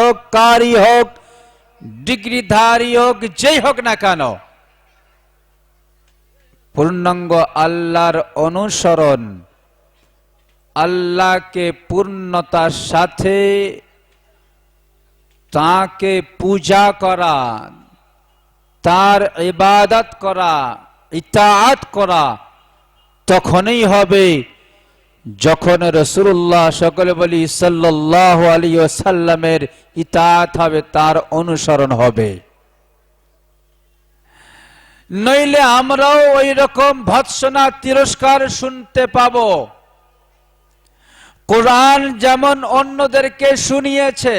হোক, কারি হোক, ডিগ্রিধারী হোক, যেই হোক না কেন, পূর্ণাঙ্গ আল্লাহর অনুসরণ, আল্লাহকে পূর্ণতার সাথে তাকে পূজা করা, তার ইবাদত করা, ইতাআত করা তখনই হবে যখন রাসূলুল্লাহ, সকলে বলি সাল্লাল্লাহু আলাইহি ওয়াসাল্লামের ইতাআত হবে, তার অনুসরণ হবে। নইলে আমরাও ওই রকম ভৎসনা তিরস্কার শুনতে পাবো। কোরআন যেমন অন্যদেরকে শুনিয়েছে,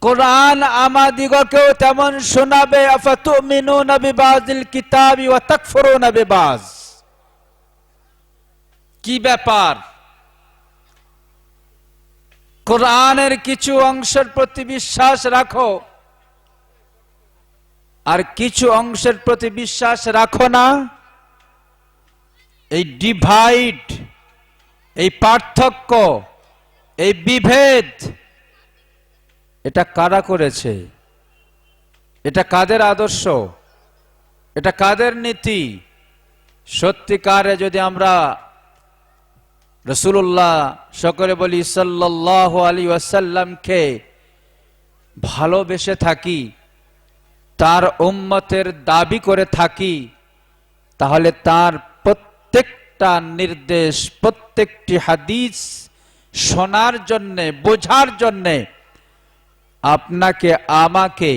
কোরআন আমাদিগকেও তেমন শোনাবে। আফাতুমিনুনা বিবাযিল কিতাবি ওয়া তাকফুরুনা বিবায। কি ব্যাপার? কোরআনের কিছু অংশের প্রতি বিশ্বাস রাখো আর কিছু অংশের প্রতি বিশ্বাস রাখো না। এই ডিভাইড, এই পার্থক্য, এই বিভেদ, এটা কারা করেছে? এটা কাদের আদর্শ? এটা কাদের নীতি? সত্যিকারে যদি আমরা রাসূলুল্লাহ, সকলে বলি সাল্লাল্লাহু আলাইহি ওয়াসাল্লামকে ভালোবেসে থাকি, তার উম্মতের দাবি করে থাকি, তাহলে তার প্রত্যেকটা নির্দেশ, প্রত্যেকটি হাদিস শোনার জন্যে, বোঝার জন্যে আপনাকে আমাকে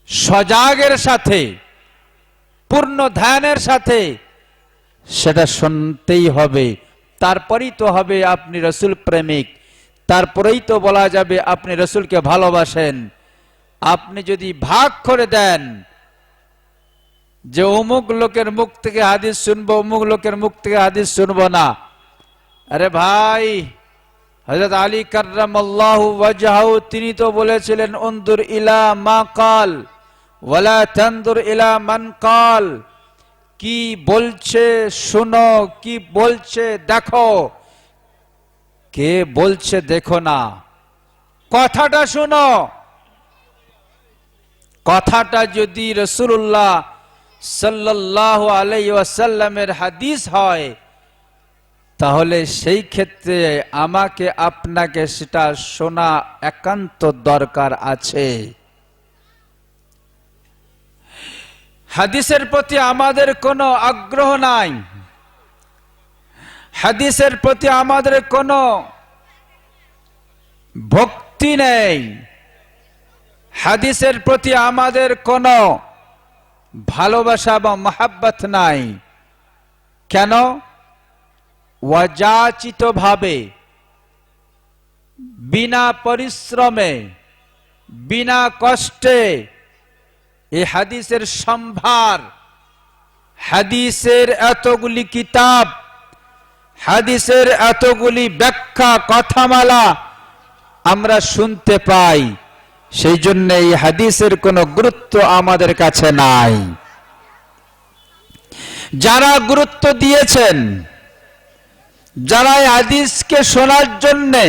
সজাগের সাথে, পূর্ণ ধ্যানের সাথে সেটা শুনতেই হবে। তারপরেই তো হবে আপনি রাসূল প্রেমিক, তারপরেই তো বলা যাবে আপনি রাসূলকে ভালোবাসেন। আপনি যদি ভাগ করে দেন যে অমুক লোকের মুখ থেকে হাদিস শুনবো, অমুক লোকের মুখ থেকে হাদিস শুনবো না, আরে ভাই, হযরত আলী কাররামাল্লাহু ওয়াজহাহু তিনি তো বলেছিলেন, উনদুর ইলা মা কাল ওয়ালা তানদুর ইলা মান কাল। কি বলছে শুনো, কি বলছে দেখো, কে বলছে দেখো না। কথাটা শুনো। কথাটা যদি রাসূলুল্লাহ সাল্লাল্লাহু আলাইহি ওয়াসাল্লামের হাদিস হয়, তাহলে সেই ক্ষেত্রে আমাকে আপনাকে সেটা শোনা একান্ত দরকার আছে। হাদিসের প্রতি আমাদের কোনো আগ্রহ নাই, হাদিসের প্রতি আমাদের কোনো ভক্তি নেই, হাদিসের প্রতি আমাদের কোনো ভালোবাসা বা মহব্বত নাই। কেন? অযাচিত ভাবে, বিনা পরিশ্রমে, বিনা কষ্টে এই হাদিসের সম্ভার, হাদিসের এতগুলি কিতাব, হাদিসের এতগুলি ব্যাখ্যা, কথামালা আমরা শুনতে পাই। সেই জন্য এই হাদিসের কোনো গুরুত্ব আমাদের কাছে নাই। যারা গুরুত্ব দিয়েছেন, যারা এই হাদিসকে শোনার জন্যে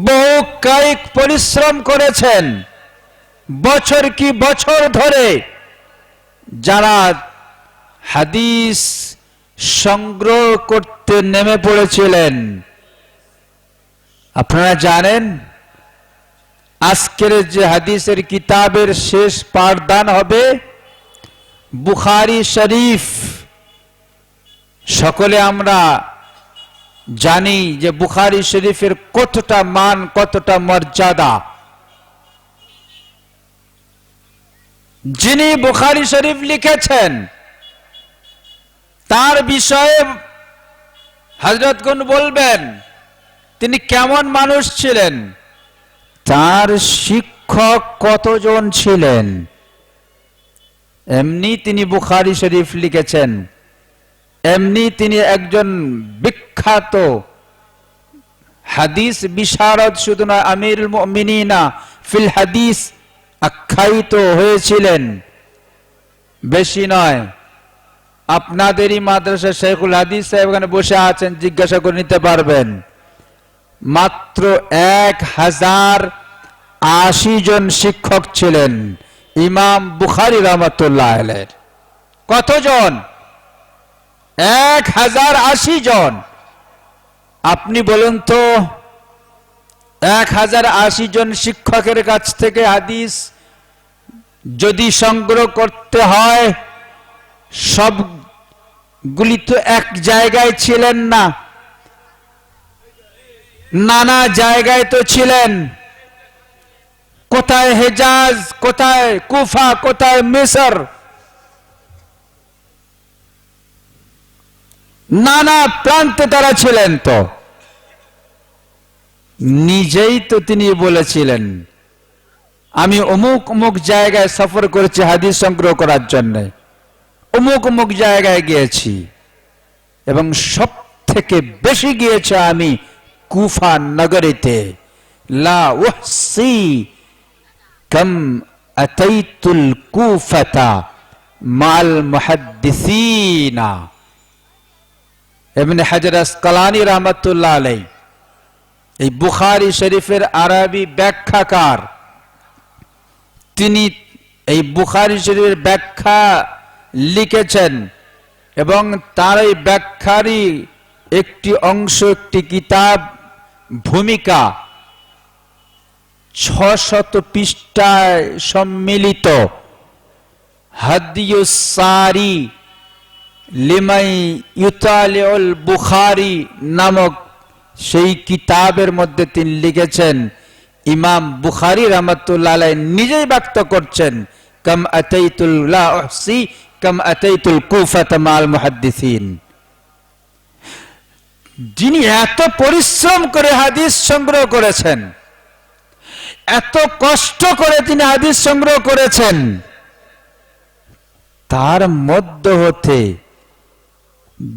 বহু কায়িক পরিশ্রম করেছেন, বছর কি বছর ধরে যারা হাদিস সংগ্রহ করতে নেমে পড়েছিলেন, আপনারা জানেন আজকের যে হাদিসের কিতাবের শেষ পাঠদান হবে বুখারী শরীফ। সকলে আমরা জানি যে বুখারী শরীফের কতটা মান, কতটা মর্যাদা। যিনি বুখারী শরীফ লিখেছেন তার বিষয়ে হযরতগণ বলবেন তিনি কেমন মানুষ ছিলেন, তার শিক্ষক কতজন ছিলেন। এমনি তিনি বুখারী শরীফ লিখেছেন, এমনি তিনি একজন বিখ্যাত হাদিস বিশারদ, শুধু নয় আমিরুল মুমিনিন ফিল হাদিস আখ্যায়িত হয়েছিলেন। বেশি নয়, আপনাদেরই মাদ্রাসা শেখুল হাদিস সাহেব এখানে বসে আছেন, জিজ্ঞাসা করে নিতে পারবেন। মাত্র 1080 জন শিক্ষক ছিলেন ইমাম বুখারী রাহমাতুল্লাহ আলাইহির। কতজন? 1080 জন। আপনি বলুন তো, 1080 জন শিক্ষকের কাছ থেকে হাদিস যদি সংগ্রহ করতে হয়, সবগুলি তো এক জায়গায় ছিলেন না, নানা জায়গায় তো ছিলেন। কোথায় হেজাজ, কোথায় কুফা, কোথায় মিসর, নানা প্রান্তে তারা ছিলেন। তো নিজেই তো তিনি বলেছিলেন, আমি অমুক অমুক জায়গায় সফর করেছি হাদিস সংগ্রহ করার জন্য, অমুক অমুক জায়গায় গিয়েছি, এবং সব থেকে বেশি গিয়েছে আমি কুফা নগরীতে। লা উহসি কাম আতাইতুল কুফাতা মাল মুহাদ্দিসিনা। ইবনে হাজার আসকালানী রাহমাতুল্লাহ আলাইহি এই বুখারী শরীফের আরবি ব্যাখ্যাকার, তিনি এই বুখারী শরীফের ব্যাখ্যা লিখেছেন এবং তার এই ব্যাখ্যারই একটি অংশ, একটি কিতাব ভূমিকা 600 পৃষ্ঠায় সম্মিলিত হাদিয়ুস সারি লিমাই ইউতালিউল বুখারী নামক সেই কিতাবের মধ্যে তিনি লিখেছেন, ইমাম বুখারী রাহমাতুল্লাহ আলাইহি নিজেই ব্যক্ত করছেন, কাম আতাইতুল লা উহসি কাম আতাইতুল কুফাতা মাল মুহাদ্দিসিন। যিনি এত পরিশ্রম করে হাদিস সংগ্রহ করেছেন, এত কষ্ট করে তিনি হাদিস সংগ্রহ করেছেন, তার মধ্য হতে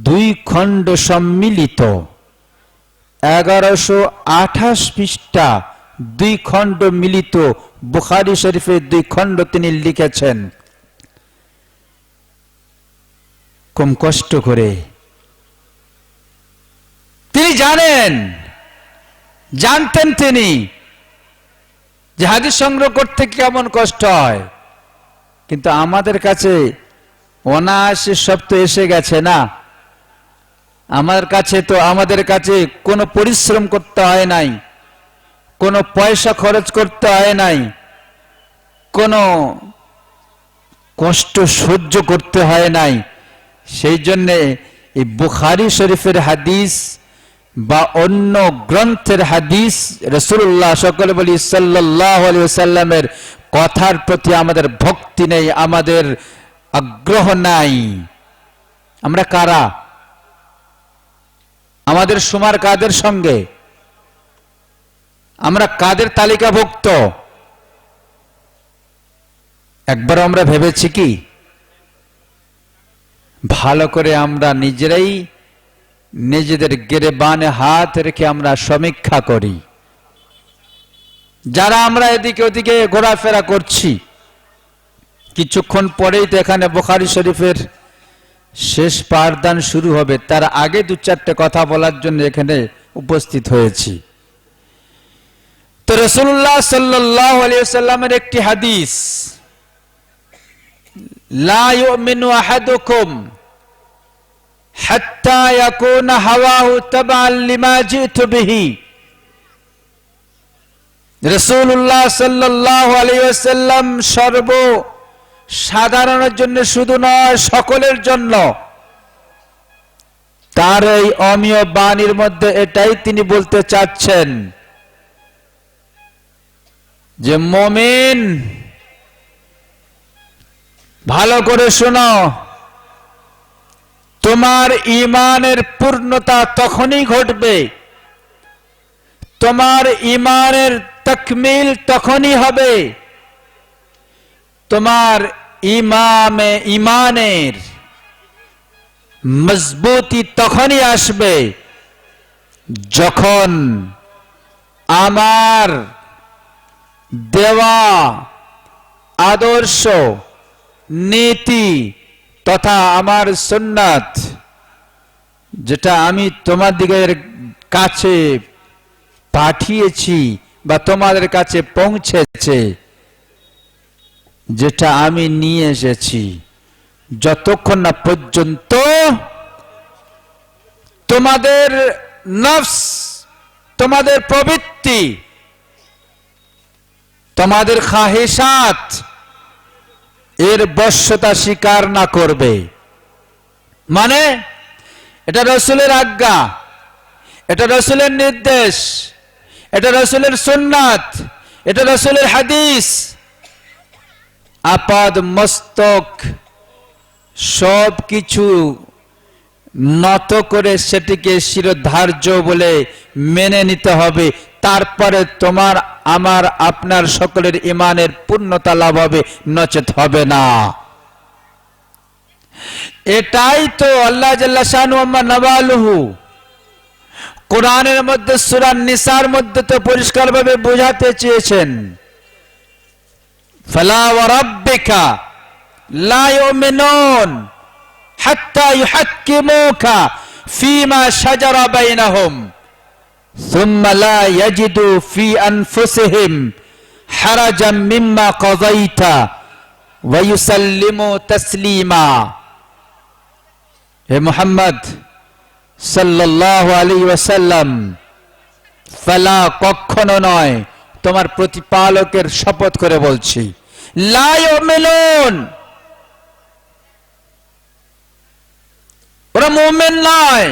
2 খণ্ড সম্মিলিত 1128 পৃষ্ঠা 2 খণ্ড মিলিত বুখারী শরীফের 2 খণ্ড তিনি লিখেছেন কম কষ্ট করে। তিনি জানতেন তিনি যে হাদিস সংগ্রহ করতে কেমন কষ্ট হয়, কিন্তু আমাদের কাছে অনায়াসে সব তো এসে গেছে না। আমাদের কাছে কোনো পরিশ্রম করতে হয় নাই, কোনো পয়সা খরচ করতে হয় নাই, কোনো কষ্ট সহ্য করতে হয় নাই। সেই জন্যে এই বুখারী শরীফের হাদিস বা অন্য গ্রন্থের হাদিস, রাসূলুল্লাহ সকলে বলি সাল্লাল্লাহু আলাইহি ওয়াসাল্লামের কথার প্রতি আমাদের ভক্তি নেই, আমাদের আগ্রহ নাই। আমরা কারা? আমাদের সুমার কাদের সঙ্গে? আমরা কাদের তালিকাভুক্ত? একবার আমরা ভেবেছি কি? ভালো করে আমরা নিজেরাই নিজেদের গেরেবানে হাত রেখে আমরা সমীক্ষা করি। যারা আমরা এদিকে ওদিকে ঘোরাফেরা করছি, কিছুক্ষণ পরেই তো এখানে বুখারী শরীফের শেষ পাঠদান শুরু হবে, তার আগে 2-4টে কথা বলার জন্য এখানে উপস্থিত হয়েছি। তো রাসূলুল্লাহ সাল্লাল্লাহু আলাইহি ওয়াসাল্লামের একটি হাদিস, লা ইউমিনু আহাদুকুম হাত্তা ইয়াকুনা হাওয়াহু তাবা'আন লিমা জিতু বিহি। রাসূলুল্লাহ সাল্লাল্লাহু আলাইহি ওয়াসাল্লাম সাধারণের জন্য শুধু নয়, সকলের জন্য তার এই অমীয় বাণীর মধ্যে এটাই তিনি বলতে চাচ্ছেন যে মুমিন ভালো করে শোনো, তোমার ঈমানের পূর্ণতা তখনই ঘটবে, তোমার ঈমানের তাকমিল তখনই হবে, তোমার ঈমানের মজবুতি তখনই আসবে যখন আমার দেওয়া আদর্শ, নীতি, তথা আমার সুন্নাত যেটা আমি তোমাদের কাছে পাঠিয়েছি বা তোমাদের কাছে পৌঁছেছে, যেটা আমি নিয়ে এসেছি, যতক্ষণ না পর্যন্ত তোমাদের নফস, তোমাদের প্রবৃত্তি, তোমাদের খাহিসাত এর বশ্যতা স্বীকার না করবে। মানে এটা রাসূলের আজ্ঞা, এটা রাসূলের নির্দেশ, এটা রাসূলের সুন্নাত, এটা রাসূলের হাদিস। আপাদ মস্তক সব কিছু নত করে সেটিকে শিরোধার্য বলে মেনে নিতে হবে, তারপরে তোমার আমার আপনার সকলের ঈমানের পূর্ণতা লাভ হবে, নচেত হবে না। এটাই তো আল্লাহ জাল্লা শানু আম্মা নওয়ালুহু কোরআনের মধ্যে সূরা নিসার মধ্যে তো পরিষ্কারভাবে বোঝাতে চেয়েছেন, ফালা ওয়া রাব্বিকা লা ইউমিনুন হাত্তা ইউহাক্কিমুকা ফীমা শাজারা বাইনাহুম সুম্মা লা ইয়াজিদু ফি আনফুসিহিম হারাজাম মিম্মা কাযাইতা ওয়া ইউসাল্লিমু তাসলিমা। হে মুহাম্মদ সাল্লাল্লাহু আলাইহি ওয়াসাল্লাম, ফালা কখনো নয়, তোমার প্রতিপালকের শপথ করে বলছি, লা ইউমিনুন, ওরা মুমিন নয়।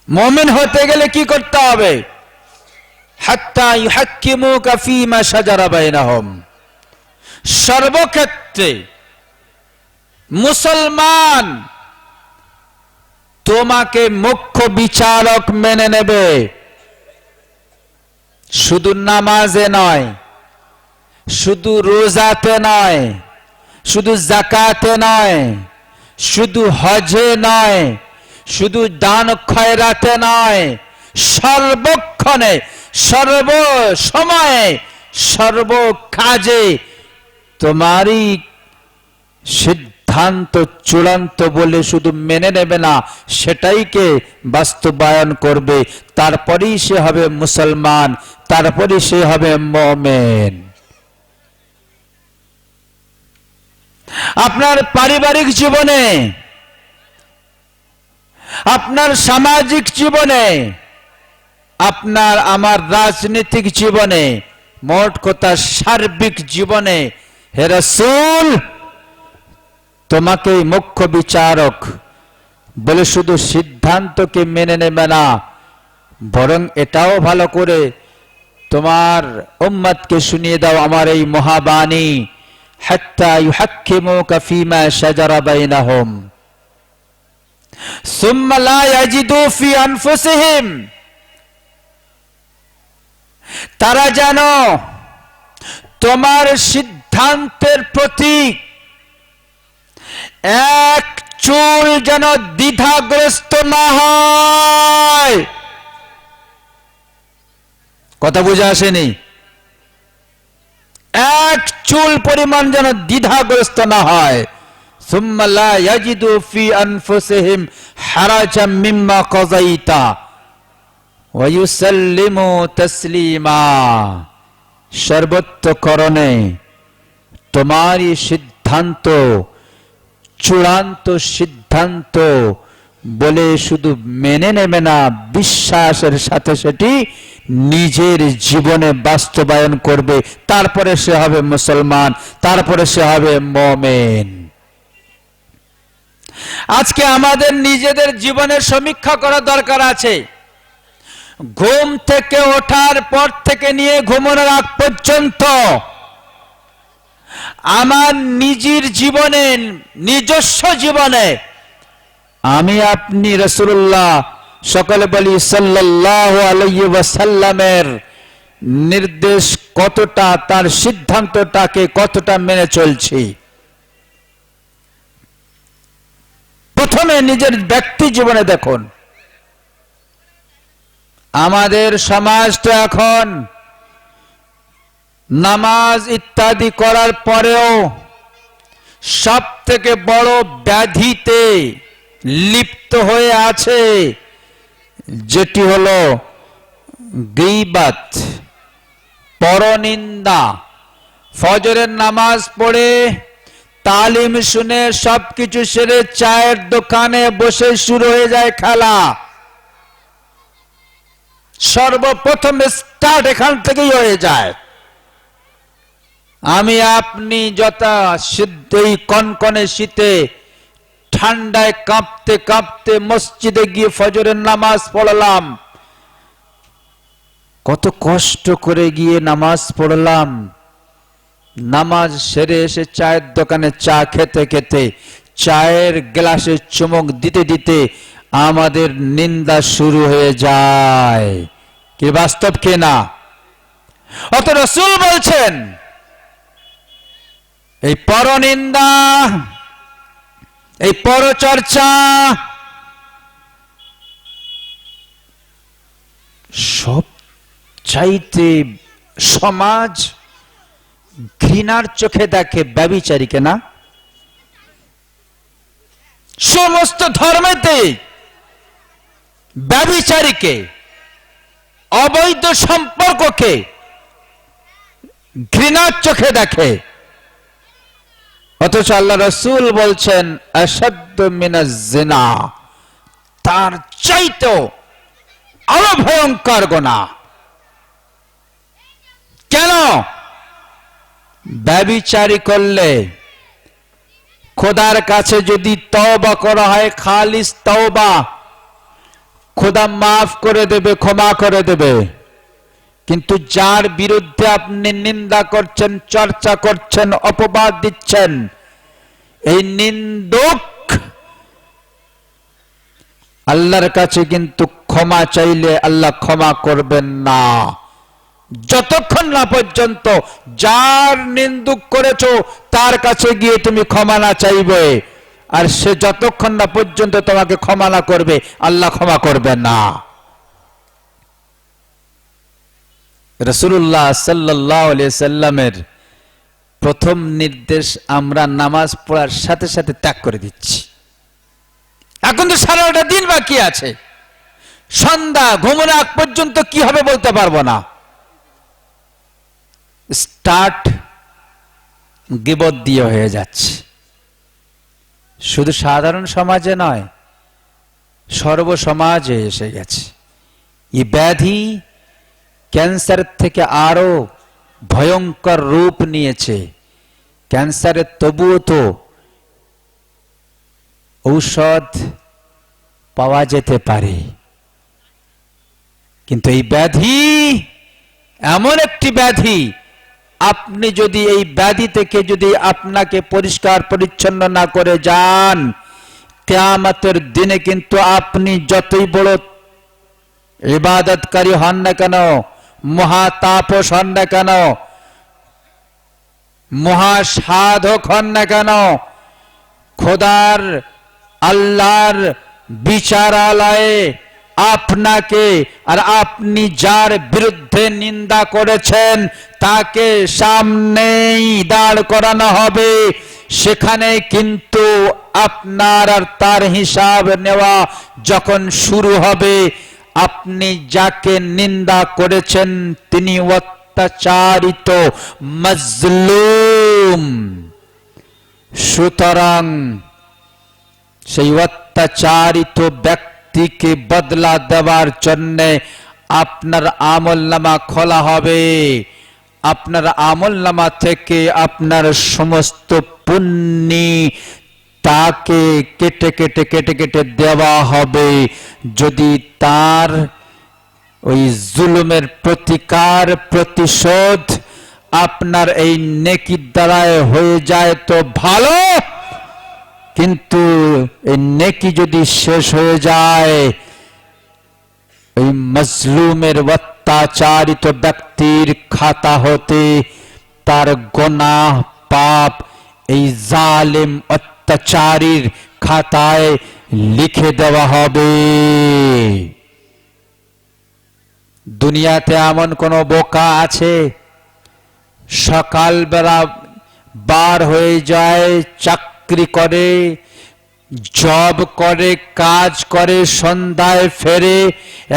মুমিন হতে গেলে কি করতে হবে? হাত্তা ইউহাক্কিমুকা ফীমা শাজারা বাইনাহুম, সর্বক্ষেত্রে মুসলমান তোমাকে মুখ্য বিচারক মেনে নেবে। শুধু নামাজে নয়, শুধু রোজাতে নয়, শুধু যাকাতে নয়, শুধু হজে নয়, শুধু দান খয়রাতে নয়, সর্বক্ষণে, সর্ব সময়ে, সর্ব কাজে তোমারই সিদ্ধান্ত চূড়ান্ত বলে শুধু মেনে নেবে না, সেটাইকে বাস্তবায়ন করবে। তারপরেই সে হবে মুসলমান, তারপরেই সে হবে মুমিন। আপনার পারিবারিক জীবনে, আপনার সামাজিক জীবনে, আপনার আমার রাজনৈতিক জীবনে, মোট কথা সার্বিক জীবনে, হে রাসূল তোমাকে মুখ্য বিচারক বলে শুধু সিদ্ধান্তকে মেনে নেবে না, বরং এটাও ভালো করে তোমার উম্মতকে শুনিয়ে দাও আমার এই মহাবাণী, হাত্তা ইউহাক্কিমুকা ফীমা শাজারা বাইনাহুম সুম্মা লা ইয়াজিদু ফি আনফুসিহিম, তারা যেন তোমার সিদ্ধান্তের প্রতি এক চুল যেন দ্বিধাগ্রস্ত না হয়। কথা বুঝে আসেনি? এক চুল পরিমাণ যেন দ্বিধাগ্রস্ত না হয়। সুম্মা লা ইয়াজিদু ফি আনফুসিহিম হারাজাম মিম্মা কাযাইতা ওয়া ইউসাল্লিমু তাসলিমা, সর্বত্রকরণে তোমারই সিদ্ধান্ত চূড়ান্ত সিদ্ধান্ত বলে শুধু মেনে নেবে না, বিশ্বাসের সাথে সেটি নিজের জীবনে বাস্তবায়ন করবে, তারপরে সে হবে মুসলমান, তারপরে সে হবে মুমিন। আজকে আমাদের নিজেদের জীবনের সমীক্ষা করা দরকার আছে। ঘুম থেকে ওঠার পর থেকে নিয়ে ঘুমানোর আগ পর্যন্ত আমার নিজের জীবনে, নিজস্ব জীবনে আমি আপনি রাসূলুল্লাহ সকলে বলি সাল্লাল্লাহু আলাইহি ওয়াসাল্লামের নির্দেশ কতটা, তার সিদ্ধান্তটাকে কতটা মেনে চলছি। প্রথমে নিজের ব্যক্তি জীবনে দেখুন। আমাদের সমাজটা এখন নামাজ ইত্যাদি করার পরেও সব থেকে বড় ব্যাধিতে লিপ্ত হয়ে আছে, যেটি হলো গীবত, পরনিন্দা। ফজরের নামাজ পড়ে তালিম শুনে সবকিছু সেরে চায়ের দোকানে বসে শুরু হয়ে যায় খেলা। সর্বপ্রথম স্টার্ট এখান থেকেই হয়ে যায়। আমি আপনি যথা এই কনকনে শীতে ঠান্ডায় কাঁপতে কাঁপতে মসজিদে গিয়ে ফজরের নামাজ পড়লাম, কত কষ্ট করে গিয়ে নামাজ পড়লাম। নামাজ সেরে এসে চায়ের দোকানে চা খেতে খেতে, চায়ের গ্লাসে চুমুক দিতে দিতে আমাদের নিন্দা শুরু হয়ে যায়। কি বাস্তব কিনা? অত রাসূল বলছেন এই পরনিন্দা, এই পরচর্চা সব চাইতে সমাজ ঘৃণার চোখে দেখে ব্যভিচারীকে না? সমস্ত ধর্মেতে ব্যভিচারীকে, অবৈধ সম্পর্ককে ঘৃণার চোখে দেখে। অথচ আল্লাহ রাসূল বলছেন আশাদ্দু মিনাজ জিনা, তার চাইতেও আরো ভয়ঙ্কর গুনাহ। কেন? ব্যভিচারী করলে খোদার কাছে যদি তওবা করা হয়, খালিস তওবা, খোদা মাফ করে দেবে, ক্ষমা করে দেবে। কিন্তু যার বিরুদ্ধে আপনি নিন্দা করছেন, চর্চা করছেন, অপবাদ দিচ্ছেন, এই নিন্দুক আল্লাহর কাছে কিন্তু ক্ষমা চাইলে আল্লাহ ক্ষমা করবেন না, যতক্ষণ না পর্যন্ত যার নিন্দুক করেছো তার কাছে গিয়ে তুমি ক্ষমা না চাইবে। আর সে যতক্ষণ না পর্যন্ত তোমাকে ক্ষমা না করবে, আল্লাহ ক্ষমা করবেন না। রাসূলুল্লাহ সাল্লাল্লাহু আলাইহি সাল্লামের প্রথম নির্দেশ আমরা নামাজ পড়ার সাথে সাথে ত্যাগ করে দিচ্ছি। এখন তো সারাটা দিন বাকি আছে, সন্ধ্যা ঘুমানোর আগ পর্যন্ত কি হবে বলতে পারবো না। স্টার্ট গীবত দিয়ে হয়ে যাচ্ছে। শুধু সাধারণ সমাজে নয়, সর্বসমাজে এসে গেছে। এই ব্যাধি ক্যান্সার থেকে আরো ভয়ঙ্কর রূপ নিয়েছে। ক্যান্সারের তবুও তো ঔষধ পাওয়া যেতে পারে, কিন্তু এই ব্যাধি এমন একটি ব্যাধি, আপনি যদি এই ব্যাধি থেকে যদি আপনাকে পরিষ্কার পরিচ্ছন্ন না করে যান, কিয়ামতের দিনে কিন্তু আপনি যতই বড় ইবাদতকারী হন না কেন, মহাতাপস হন না কেন, মহাসাধক হন না কেন, খোদার আল্লাহর বিচারালয়ে আপনাকে আর আপনি যার বিরুদ্ধে নিন্দা করেছেন তাকে সামনেই দাঁড় করানো হবে। সেখানে কিন্তু আপনার আর তার হিসাব নেওয়া যখন শুরু হবে, আপনি যাকে নিন্দা করেছেন তিনি অত্যাচারিত, মজলুম। সুতরাং সেই অত্যাচারিত ব্যক্তিকে বদলা দেওয়ার জন্য আপনার আমলনামা খোলা হবে। আপনার আমলনামা থেকে আপনার সমস্ত পুণ্য তাকে কেটে কেটে কেটে কেটে দেওয়া হবে। যদি তার ওই জুলুমের প্রতিকার প্রতিশোধ আপনার এই নেকির দ্বারায় হয়ে যায় তো ভালো, কিন্তু এই নেকি যদি শেষ হয়ে যায়, এই মজলুমের অত্যাচারিত ব্যক্তির খাতা হতে তার গুনাহ পাপ এই জালেম অত্যাচারীর খাতায় লিখে দেওয়া হবে। দুনিয়াতে এমন কোন বোকা আছে সকালবেলা বার হয়ে যায়, চাকরি করে, জব করে, কাজ করে, সন্ধ্যায় ফেরে,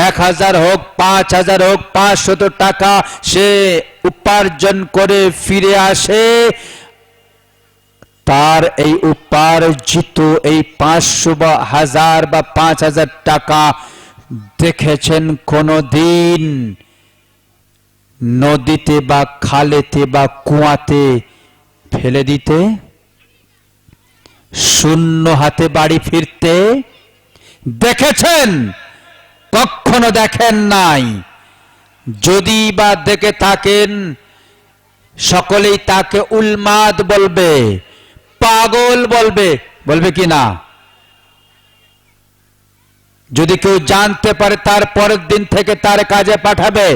1000 হোক 5000 হোক 500 টাকা সে উপার্জন করে ফিরে আসে। তার এই উপার্জিত এই 500 বা 1000 বা 5000 টাকা দেখেছেন কোনদিন নদীতে বা খালেতে বা কুয়াতে ফেলে দিতে, শূন্য হাতে বাড়ি ফিরতে দেখেছেন? কখনো দেখেন নাই। যদি বা দেখে থাকেন, সকলেই তাকে উন্মাদ বলবে, পাগল বলবে, বলবে কি না? যদি কেউ জানতে পারে, তার পরের দিন থেকে তার কাজে পাঠাবে,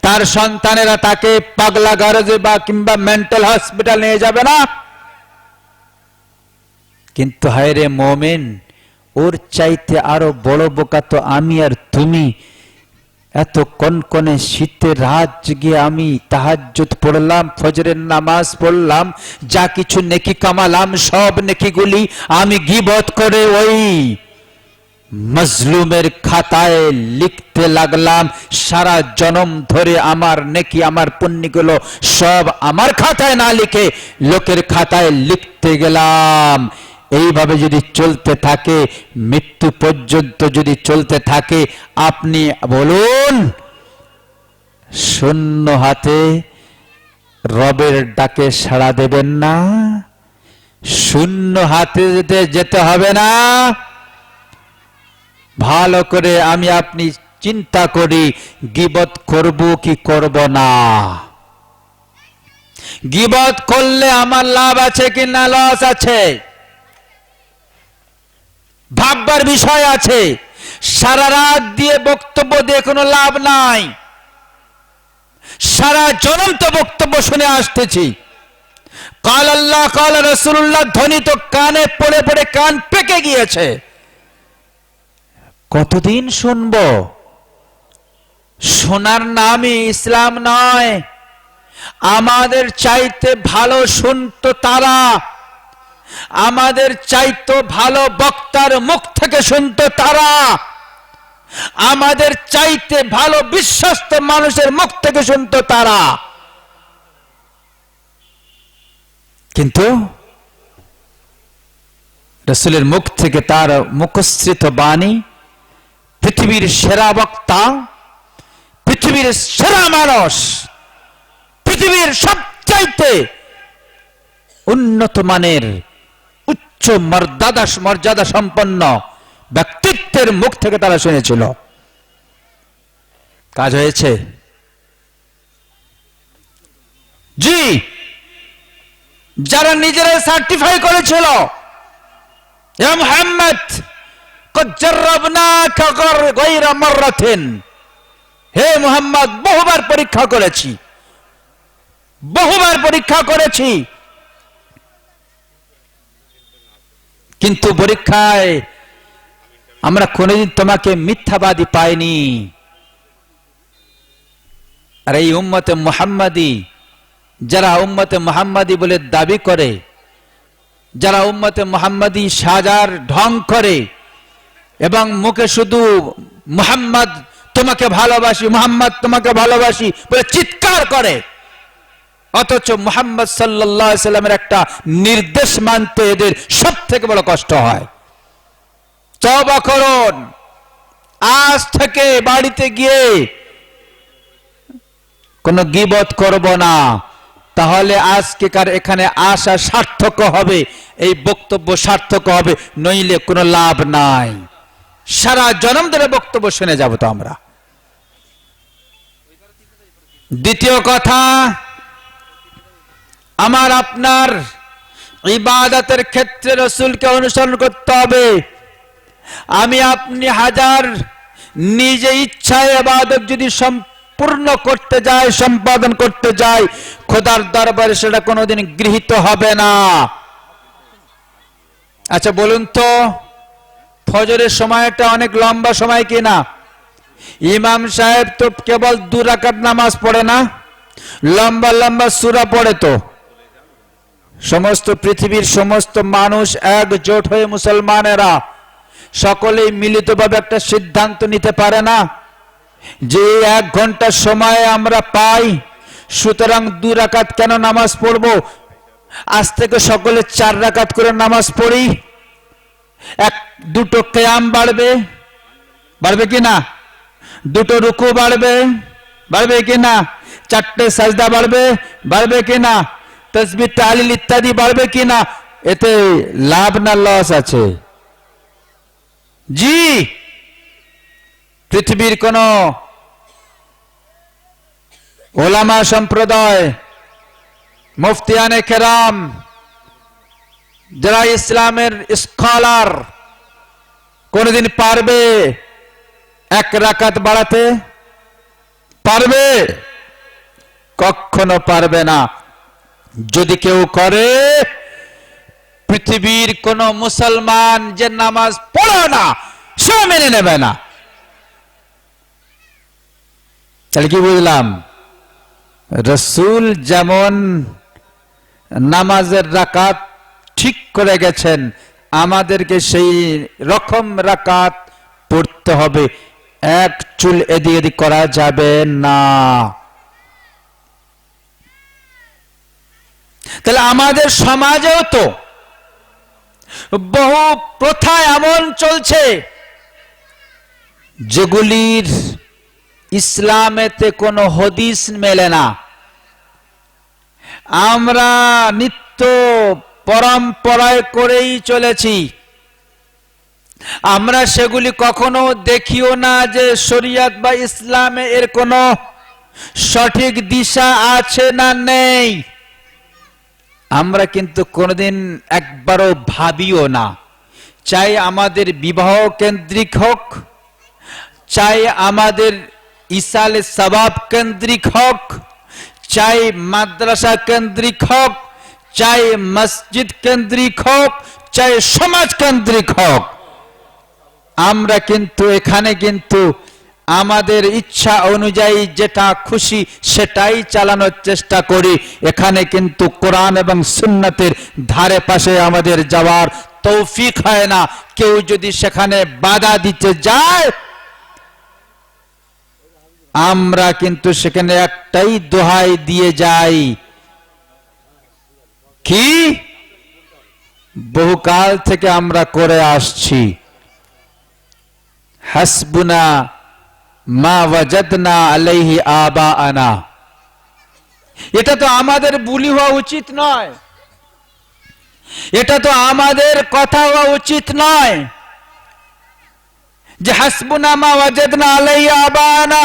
তার সন্তানেরা তাকে পাগলা গারজে বা কিংবা মেন্টাল হসপিটাল নিয়ে যাবে না? কিন্তু হায় রে মোমেন, ওর চাইতে আরো বড় বোকা তো আমি আর তুমি। এত কনকনে শীতের রাত জেগে আমি তাহাজ্জুদ পড়লাম, ফজরের নামাজ পড়লাম, যা কিছু নেকি কামালাম সব নেকিগুলি আমি গীবত করে ওই মজলুমের খাতায় লিখতে লাগলাম। সারা জনম ধরে আমার নেকি আমার পুণ্যগুলো সব আমার খাতায় না লিখে লোকের খাতায় লিখতে গেলাম। এইভাবে যদি চলতে থাকে, মৃত্যু পর্যন্ত যদি চলতে থাকে, আপনি বলুন শূন্য হাতে রবের ডাকে সাড়া দেবেন না? শূন্য হাতে যেতে হবে না? ভালো করে আমি আপনি চিন্তা করি, গীবত করব কি করব না? গীবত করলে আমার লাভ আছে কি না লস আছে? ভাববার বিষয় আছে। সারা রাত দিয়ে বক্তব্য দিয়ে কোনো লাভ নাই। সারা জনম তো বক্তব্য শুনে আসতেছি, কাল আল্লাহ কাল রাসূলুল্লাহ ধ্বনি তো কানে পড়ে পড়ে কান পেকে গিয়েছে। কতদিন শুনবো? শোনার নামই ইসলাম নয়। আমাদের চাইতে ভালো শুনতো তারা, আমাদের চাইতো ভালো বক্তার মুখ থেকে শুনতো তারা, আমাদের চাইতে ভালো বিশ্বস্ত মানুষের মুখ থেকে শুনতো তারা। কিন্তু রাসূলের মুখ থেকে তার মুখশ্রিত বাণী, পৃথিবীর সেরা বক্তা, পৃথিবীর সেরা মানুষ, পৃথিবীর সবচাইতে উন্নত মানের উচ্চ মর্যাদা সম্পন্ন ব্যক্তিত্বের মুখ থেকে তারা শুনেছিল। কাজ হয়েছে? জি। যারা নিজেরা সার্টিফাই করেছিল, হে মুহাম্মদ কদ জাররাবনাকা গায়রা মাররাতিন, হে মুহাম্মদ বহুবার পরীক্ষা করেছি, বহুবার পরীক্ষা করেছি, কিন্তু পরীক্ষায় আমরা কোনদিন তোমাকে মিথ্যাবাদী পাইনি। আর এই উম্মতে মুহাম্মাদি, যারা উম্মতে মুহাম্মাদি বলে দাবি করে, যারা উম্মতে মুহাম্মাদি সাজার ঢং করে এবং মুখে শুধু মুহাম্মদ তোমাকে ভালোবাসি, মুহাম্মদ তোমাকে ভালোবাসি বলে চিৎকার করে, অথচ মুহাম্মদ সাল্লাল্লাহু আলাইহি সাল্লামের একটা নির্দেশ মানতে এদের সব থেকে বড় কষ্ট হয়। তওবা করুন, আজ থেকে বাড়িতে গিয়ে কোনো গীবত করব না, তাহলে আজকেকার এখানে আসা সার্থক হবে, এই বক্তব্য সার্থক হবে, নইলে কোনো লাভ নাই। সারা জনম ধরে বক্তব্য শুনে যাব তো আমরা। দ্বিতীয় কথা, আমার আপনার ইবাদতের ক্ষেত্রে রাসূলকে অনুসরণ করতে হবে। আমি আপনি হাজার নিজে ইচ্ছায় ইবাদত যদি সম্পূর্ণ করতে যাই, সম্পাদন করতে যাই, খোদার দরবারে সেটা কোনোদিন গৃহীত হবে না। আচ্ছা বলুন তো, ফজরের সময়টা অনেক লম্বা সময় কিনা? ইমাম সাহেব তো কেবল 2 রাকাত নামাজ পড়ে না, লম্বা লম্বা সূরা পড়ে তো। সমস্ত পৃথিবীর সমস্ত মানুষ একজোট হয়ে মুসলমানেরা সকলেই মিলিতভাবে একটা সিদ্ধান্ত নিতে পারে না যে 1 ঘন্টা সময় আমরা পাই, সুতরাং 2 রাকাত কেন নামাজ পড়বো, আজ থেকে সকলে 4 রাকাত করে নামাজ পড়ি, 2টো কিয়াম বাড়বে, বাড়বে কিনা, 2টো রুকু বাড়বে, বাড়বে কিনা, 4টে সাজদা বাড়বে, বাড়বে কিনা, তাসবিহ তাহলিল ইত্যাদি বাড়বে কিনা, এতে লাভ না লস আছে? জি, পৃথিবীর কোন ওলামা সম্প্রদায়, মুফতিয়ানে কেরাম, যারা ইসলামের স্কলার, কোনদিন পারবে 1 রাকাত বাড়াতে? পারবে? কখনো পারবে না। যদি কেউ করে, পৃথিবীর কোন মুসলমান যে নামাজ পড়ে না সে মেনে নেবে না। তাহলে কি বুঝলাম? রাসূল যেমন নামাজের রাকাত ঠিক করে গেছেন, আমাদেরকে সেই রকম রাকাত পড়তে হবে, 1 চুল এদিক এদিক করা যাবে না। তাহলে আমাদের সমাজেও তো বহু প্রথা এমন চলছে যেগুলির ইসলামেতে কোনো হদিস মেলে না। আমরা নিত্য পরম্পরায় করেই চলেছি, আমরা সেগুলি কখনো দেখিও না যে শরিয়ত বা ইসলামে এর কোনো সঠিক দিশা আছে না নেই। আমরা কিন্তু কোনোদিন একবারও ভাবিও না, চাই আমাদের বিবাহ কেন্দ্রিক হোক, চাই আমাদের ইসালে সওয়াব কেন্দ্রিক হোক, চাই মাদ্রাসা কেন্দ্রিক হোক, চাই মসজিদ কেন্দ্রিক হোক, চাই সমাজ কেন্দ্রিক হোক, আমরা কিন্তু এখানে কিন্তু আমাদের ইচ্ছা অনুযায়ী যেটা খুশি সেটাই চালানোর চেষ্টা করি। এখানে কিন্তু কোরআন এবং সুন্নাতের ধারে পাশে আমাদের যাওয়ার তৌফিক হয় না। কেউ যদি সেখানে বাধা দিতে যায়, আমরা কিন্তু সেখানে একটাই দোহাই দিয়ে যাই, কি বহুকাল থেকে আমরা করে আসছি, হাসবুনা মা ওয়াজাদনা আলাইহি আবাআনা। এটা তো আমাদের বুলি হওয়া উচিত নয়, এটা তো আমাদের কথা হওয়া উচিত নয় যে হাসবুনা মা ওয়াজাদনা আলাইহি আবাআনা,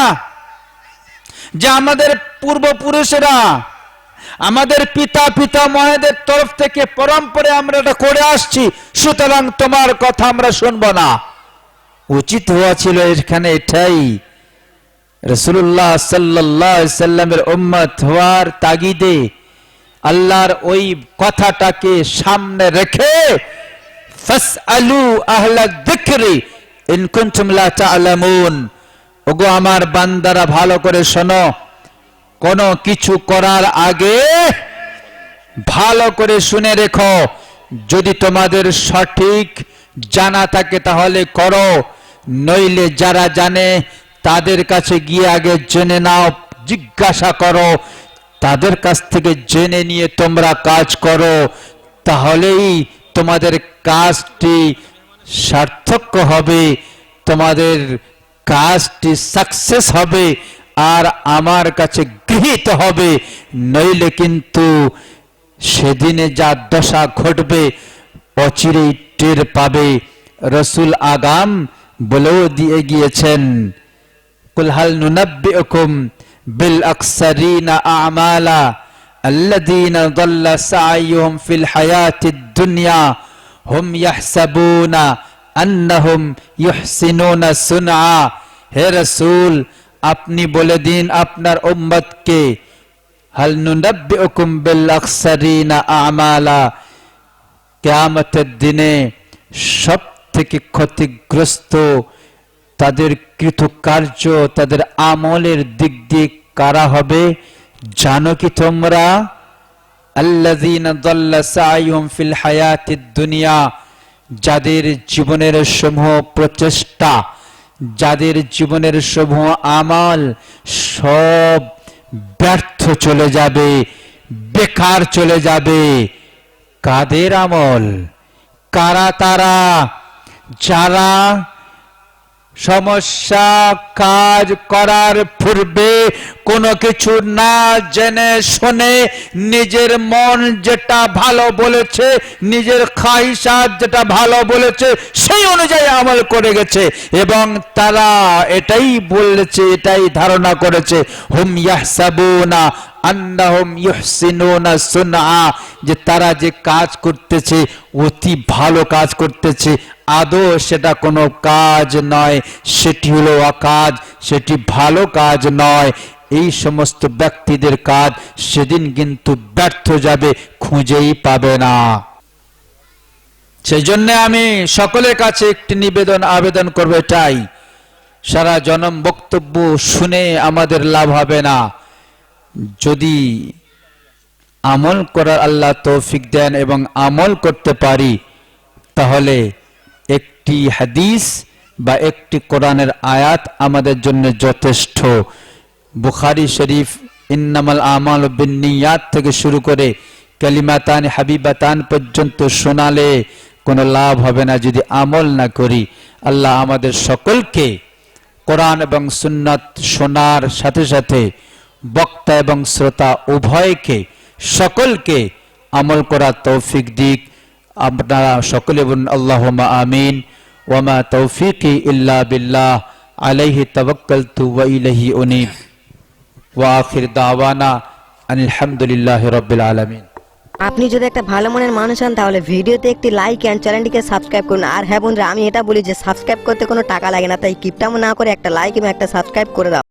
যে আমাদের পূর্বপুরুষেরা, আমাদের পিতা পিতামহদের তরফ থেকে পরম্পরায় আমরা এটা করে আসছি, সুতরাং তোমার কথা আমরা শুনবো না। উচিত হওয়া ছিল এখানে এটাই, রাসূলুল্লাহ সাল্লাল্লাহু আলাইহি সাল্লামের উম্মত হওয়ার তাগিদে আল্লাহর ওই কথাটাকে সামনে রেখে ফাসআলু আহলা যিকরি ইন কুনতুম লা তা'লামুন। ওগো আমার বান্দারা, ভালো করে শোনো, কোন কিছু করার আগে ভালো করে শুনে রেখো, যদি তোমাদের সঠিক জানা থাকে তাহলে করো, নইলে যারা জানে তাদের কাছে গিয়ে আগে জেনে নাও, জিজ্ঞাসা করো, তাদের কাছ থেকে জেনে নিয়ে তোমরা কাজ করো, তাহলেই তোমাদের কাজটি সার্থক হবে, তোমাদের কাজটি সাকসেস হবে আর আমার কাছে গৃহীত হবে। নইলে কিন্তু সেদিনে যা দশা ঘটবে অচিরেই টের পাবে। রাসূল আগাম বলেও দিয়ে গিয়েছেন, কুল হাল নুনাব্বিউকুম বিল আকসারিনা আমালা আল্লাযীনা দাল্লা সা'য়ুহুম ফিল হায়াতিদ দুনিয়া হুম ইয়াহসাবুনা আন্নাহুম ইহসিনুনা সুনআ। হে রাসূল, আপনি বলে দিন আপনার উম্মতকে, হাল নুনাব্বিউকুম বিল আকসারিনা আমালা, কিয়ামতের দিনে সব থেকে ক্ষতিগ্রস্ত, তাদের কৃতকার্য, তাদের আমলের দিক দিয়ে কারা হবে জানো কি তোমরা? আল্লাযীনা দাল্লা সাইয়ুহুম ফিল হায়াতিদ দুনিয়া, যাদের জীবনের সমূহ প্রচেষ্টা, যাদের জীবনের সমূহ আমাল সব ব্যর্থ চলে যাবে, বেকার চলে যাবে। কাদের আমল? কারা তারা? যারা সমস্যা কাজ করার পূর্বে কোনো কিছু না জেনে শুনে নিজের মন যেটা ভালো বলেছে, নিজের খাহিশাত যেটা ভালো বলেছে সেই অনুযায়ী আমল করে গেছে, এবং তারা এটাই বলেছে, এটাই ধারণা করেছে, হুম ইয়াহসাবুনা আন্নাহুম ইউহসিনুনা সুনআ, যে তারা যে কাজ করতেছে অতি ভালো কাজ করতেছে। আদৌ সেটা কোনো কাজ নয়, সেটি হলো অকাজ, সেটি ভালো কাজ নয়। এই সমস্ত ব্যক্তিদের কাজ সেদিন কিন্তু ব্যর্থ যাবে, খুঁজেই পাবে না। সেই জন্য আমি সকলের কাছে একটি নিবেদন আবেদন করবো, এটাই, সারা জনম বক্তব্য শুনে আমাদের লাভ হবে না। যদি আমল করার আল্লাহ তৌফিক দেন এবং আমল করতে পারি, তাহলে একটি হাদিস বা একটি কোরআনের আয়াত আমাদের জন্য যথেষ্ট। বুখারী শরীফ ইন্নামাল আমালু বিন্নিয়াত থেকে শুরু করে কালিমাতান হাবিবাতান পর্যন্ত শোনালে কোনো লাভ হবে না যদি আমল না করি। আল্লাহ আমাদের সকলকে কোরআন এবং সুন্নাত শোনার সাথে সাথে বক্তা এবং শ্রোতা উভয়কে, সকলকে আমল করার তৌফিক দিক। আপনারা সকলে বলুন আল্লাহুম্মা আমিন। ওয়ামা তৌফিকি ইল্লা বিল্লাহ, আলাইহি তাওয়াক্কালতু ওয়া ইলাইহি উনীব। ওয়া আখির দাওয়ানা আলহামদুলিল্লাহি রাব্বিল আলামিন। আপনি যদি একটা ভালো মনের মানুষ হন তাহলে ভিডিওতে একটি লাইক এন্ড চ্যানেলটিকে সাবস্ক্রাইব করুন। আর হ্যাঁ বন্ধুরা, আমি এটা বলি যে সাবস্ক্রাইব করতে কোনো টাকা লাগে না, তাই কিপটামো না করে একটা লাইক এবং একটা সাবস্ক্রাইব করে দাও।